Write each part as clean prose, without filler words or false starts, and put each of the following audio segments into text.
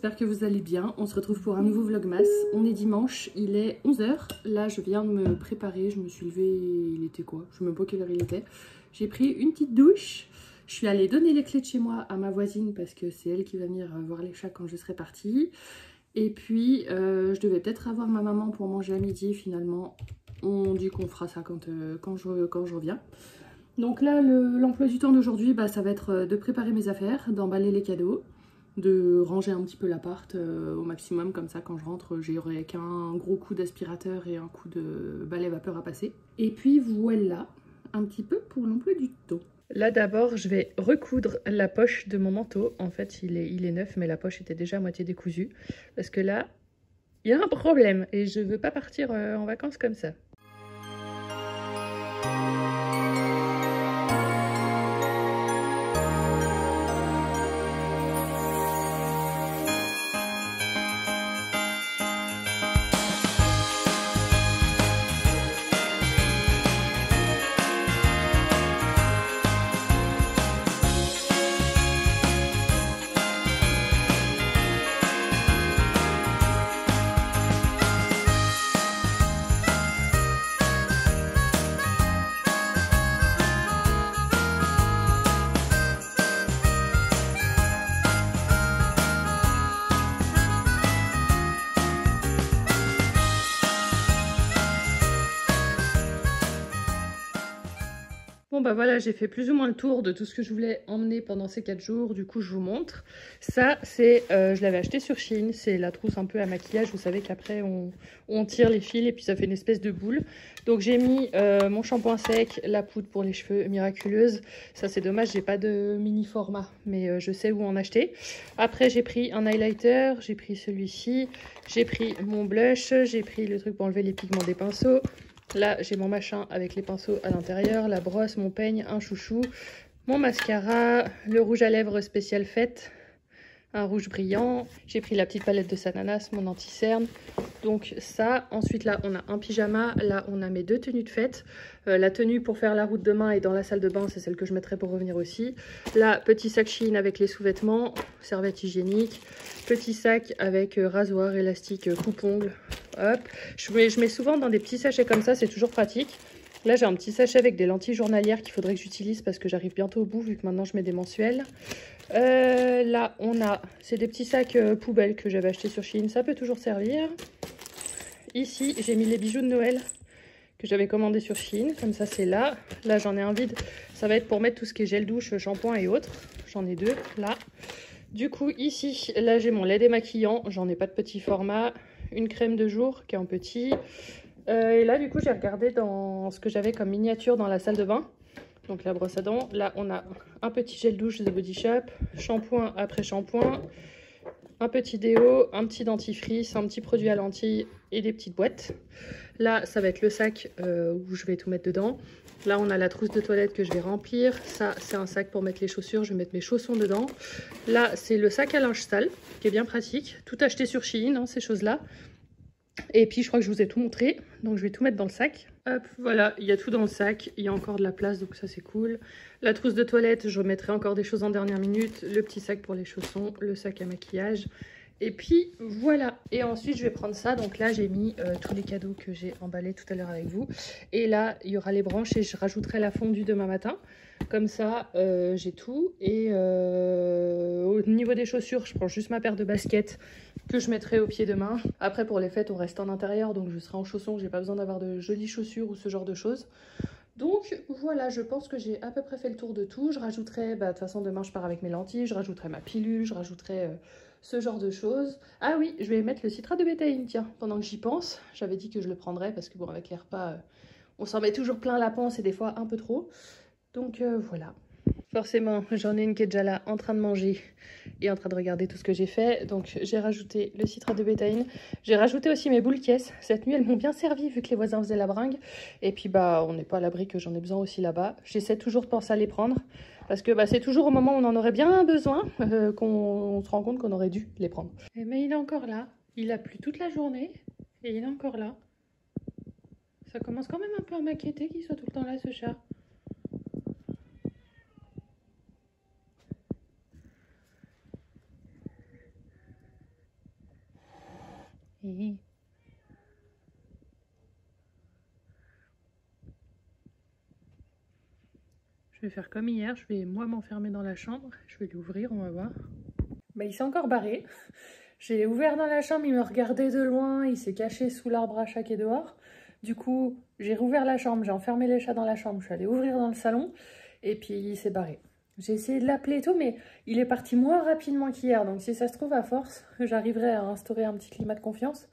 j'espère que vous allez bien. On se retrouve pour un nouveau vlogmas. On est dimanche, il est 11 h. Là, je viens de me préparer, je me suis levée, il était quoi? Je ne sais même pas quelle heure il était. J'ai pris une petite douche. Je suis allée donner les clés de chez moi à ma voisine parce que c'est elle qui va venir voir les chats quand je serai partie. Et puis, je devais peut-être avoir ma maman pour manger à midi. Finalement, on dit qu'on fera ça quand je reviens. Donc là, l'emploi du temps d'aujourd'hui, ça va être de préparer mes affaires, d'emballer les cadeaux, de ranger un petit peu l'appart au maximum, comme ça quand je rentre, j'aurai qu'un gros coup d'aspirateur et un coup de balai vapeur à passer. Et puis voilà, un petit peu pour l'emploi du temps. Là d'abord, je vais recoudre la poche de mon manteau. En fait, il est neuf, mais la poche était déjà à moitié décousue. Parce que là, il y a un problème et je veux pas partir en vacances comme ça. Bon bah voilà, j'ai fait plus ou moins le tour de tout ce que je voulais emmener pendant ces 4 jours, du coup je vous montre. Ça c'est, je l'avais acheté sur Shein, c'est la trousse un peu à maquillage, vous savez qu'après on tire les fils et puis ça fait une espèce de boule. Donc j'ai mis mon shampoing sec, la poudre pour les cheveux miraculeuse, ça c'est dommage, j'ai pas de mini format, mais je sais où en acheter. Après j'ai pris un highlighter, j'ai pris celui-ci, j'ai pris mon blush, j'ai pris le truc pour enlever les pigments des pinceaux. Là, j'ai mon machin avec les pinceaux à l'intérieur, la brosse, mon peigne, un chouchou, mon mascara, le rouge à lèvres spécial fête, un rouge brillant. J'ai pris la petite palette de Sananas, mon anti-cerne. Donc ça, ensuite là, on a un pyjama. Là, on a mes 2 tenues de fête. La tenue pour faire la route demain et dans la salle de bain, c'est celle que je mettrai pour revenir aussi. Là, petit sac Shein avec les sous-vêtements, serviette hygiénique. Petit sac avec rasoir, élastique, coupe-ongles. Hop, je mets souvent dans des petits sachets comme ça, c'est toujours pratique. Là, j'ai un petit sachet avec des lentilles journalières qu'il faudrait que j'utilise parce que j'arrive bientôt au bout vu que maintenant je mets des mensuels. Là, c'est des petits sacs poubelles que j'avais achetés sur Shein, ça peut toujours servir. Ici, j'ai mis les bijoux de Noël que j'avais commandés sur Shein, comme ça c'est là. Là, j'en ai un vide, ça va être pour mettre tout ce qui est gel douche, shampoing et autres. J'en ai 2 là. Du coup, ici, là, j'ai mon lait démaquillant, j'en ai pas de petit format. Une crème de jour qui est en petit. Et là, du coup, j'ai regardé dans ce que j'avais comme miniature dans la salle de bain. Donc la brosse à dents. Là, on a un petit gel douche The Body Shop, shampoing après shampoing, un petit déo, un petit dentifrice, un petit produit à lentilles et des petites boîtes. Là, ça va être le sac où je vais tout mettre dedans. Là, on a la trousse de toilette que je vais remplir. Ça, c'est un sac pour mettre les chaussures. Je vais mettre mes chaussons dedans. Là, c'est le sac à linge sale qui est bien pratique. Tout acheté sur Shein, hein, ces choses-là. Et puis, je crois que je vous ai tout montré. Donc, je vais tout mettre dans le sac. Hop, voilà, il y a tout dans le sac. Il y a encore de la place, donc ça, c'est cool. La trousse de toilette, je remettrai encore des choses en dernière minute. Le petit sac pour les chaussons, le sac à maquillage. Et puis voilà, et ensuite je vais prendre ça. Donc là j'ai mis tous les cadeaux que j'ai emballés tout à l'heure avec vous. Et là il y aura les branches et je rajouterai la fondue demain matin. Comme ça j'ai tout. Et au niveau des chaussures, je prends juste ma paire de baskets que je mettrai au pied demain. Après pour les fêtes on reste en intérieur, donc je serai en chaussons. J'ai pas besoin d'avoir de jolies chaussures ou ce genre de choses. Donc voilà, je pense que j'ai à peu près fait le tour de tout. Je rajouterai, de toute façon demain je pars avec mes lentilles, je rajouterai ma pilule, je rajouterai ce genre de choses. Ah oui, je vais mettre le citrate de bétaïne, tiens, pendant que j'y pense. J'avais dit que je le prendrais parce que bon, avec les repas, on s'en met toujours plein la panse et des fois un peu trop. Donc voilà. Forcément, j'en ai une qui est déjà là en train de manger et en train de regarder tout ce que j'ai fait. Donc j'ai rajouté le citrate de bétaïne. J'ai rajouté aussi mes boules caisses. Cette nuit, elles m'ont bien servi vu que les voisins faisaient la bringue. Et puis on n'est pas à l'abri que j'en ai besoin aussi là-bas. J'essaie toujours de penser à les prendre. Parce que c'est toujours au moment où on en aurait bien besoin qu'on se rend compte qu'on aurait dû les prendre. Mais il est encore là. Il a plu toute la journée et il est encore là. Ça commence quand même un peu à m'inquiéter qu'il soit tout le temps là, ce chat. Oui. Je vais faire comme hier, je vais moi m'enfermer dans la chambre, je vais l'ouvrir, on va voir. Bah, il s'est encore barré. J'ai ouvert dans la chambre, il me regardait de loin, il s'est caché sous l'arbre à chat qui est dehors. Du coup, j'ai rouvert la chambre, j'ai enfermé les chats dans la chambre, je suis allée ouvrir dans le salon et puis il s'est barré. J'ai essayé de l'appeler et tout, mais il est parti moins rapidement qu'hier. Donc si ça se trouve, à force, j'arriverai à instaurer un petit climat de confiance.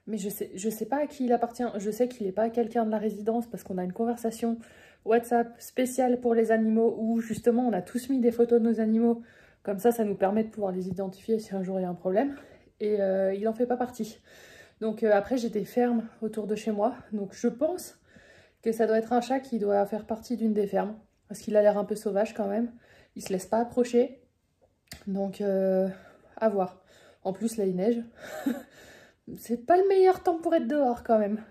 Mais je sais pas à qui il appartient. Je sais qu'il n'est pas quelqu'un de la résidence parce qu'on a une conversation WhatsApp spéciale pour les animaux où justement on a tous mis des photos de nos animaux. Comme ça nous permet de pouvoir les identifier si un jour il y a un problème. Et il n'en fait pas partie. Donc après j'ai des fermes autour de chez moi. Donc je pense que ça doit être un chat qui doit faire partie d'une des fermes. Parce qu'il a l'air un peu sauvage quand même. Il se laisse pas approcher. Donc à voir. En plus là il neige. C'est pas le meilleur temps pour être dehors quand même.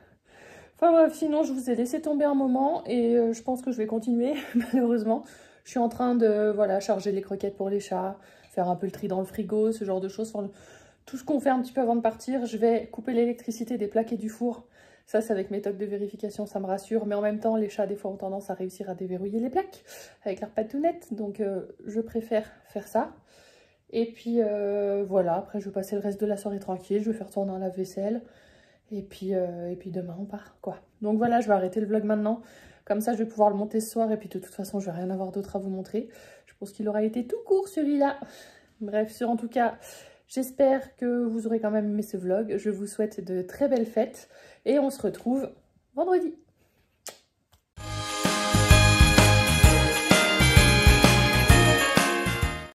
Enfin bref, sinon je vous ai laissé tomber un moment et je pense que je vais continuer malheureusement. Je suis en train de voilà, charger les croquettes pour les chats, faire un peu le tri dans le frigo, ce genre de choses. Enfin, tout ce qu'on fait un petit peu avant de partir. Je vais couper l'électricité des plaques et du four. Ça, c'est avec mes tocs de vérification, ça me rassure. Mais en même temps, les chats, des fois, ont tendance à réussir à déverrouiller les plaques avec leurs pattes tout nettes. Donc, je préfère faire ça. Et puis, voilà. Après, je vais passer le reste de la soirée tranquille. Je vais faire tourner un lave-vaisselle. Et puis demain, on part, quoi. Donc, voilà, je vais arrêter le vlog maintenant. Comme ça, je vais pouvoir le monter ce soir. Et puis, de toute façon, je vais rien avoir d'autre à vous montrer. Je pense qu'il aura été tout court, celui-là. Bref, en tout cas... J'espère que vous aurez quand même aimé ce vlog. Je vous souhaite de très belles fêtes et on se retrouve vendredi.